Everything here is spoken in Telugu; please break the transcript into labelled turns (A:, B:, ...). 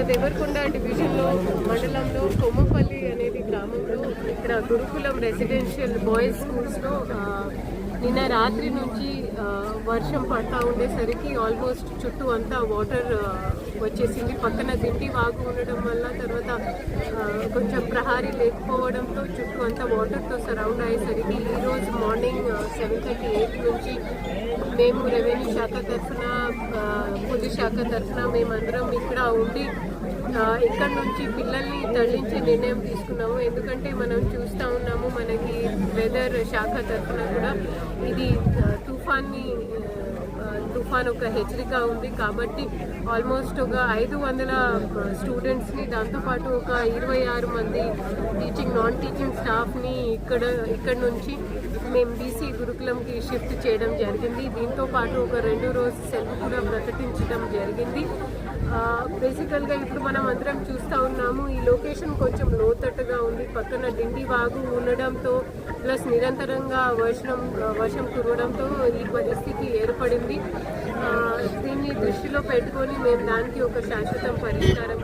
A: దేవరకొండ డివిజన్లో మండలంలో కొమ్మపల్లి అనేది గ్రామంలో ఇక్కడ గురుకులం రెసిడెన్షియల్ బాయ్స్ స్కూల్స్లో నిన్న రాత్రి నుంచి వర్షం పడతా ఉండేసరికి ఆల్మోస్ట్ చుట్టూ అంతా వాటర్ వచ్చేసింది. పక్కన దిండి వాగు ఉండడం వల్ల తర్వాత కొంచెం ప్రహారీ లేకపోవడంతో చుట్టూ అంతా వాటర్తో సరౌండ్ అయ్యేసరికి ఈరోజు మార్నింగ్ 7:30-8 నుంచి మేము రెవెన్యూ శాఖ తరఫున పోలీస్ శాఖ తరఫున మేమందరం ఇక్కడ ఉండి ఇక్కడ నుంచి పిల్లల్ని తరలించే నిర్ణయం తీసుకున్నాము. ఎందుకంటే మనం చూస్తూ ఉన్నాము మనకి వెదర్ శాఖ తరఫున కూడా ఇది తుఫాన్ ఒక హెచ్చరిక ఉంది. కాబట్టి ఆల్మోస్ట్ ఒక 500 స్టూడెంట్స్ని దాంతోపాటు ఒక 26 మంది టీచింగ్ నాన్ టీచింగ్ స్టాఫ్ని ఇక్కడ నుంచి మేము బీసీ గురుకులంకి షిఫ్ట్ చేయడం జరిగింది. దీంతో పాటు ఒక 2 రోజు సెలవు కూడా ప్రకటించడం జరిగింది. బేసికల్గా ఇప్పుడు మనం అందరం చూస్తూ ఉన్నాము ఈ లొకేషన్ కొంచెం లోతట్టుగా ఉంది. పక్కన దిండి వాగు ఉండడంతో ప్లస్ నిరంతరంగా వర్షం కురవడంతో ఈ పరిస్థితి ఏర్పడింది. దీన్ని దృష్టిలో పెట్టుకొని మేము దానికి ఒక శాశ్వత పరిష్కారం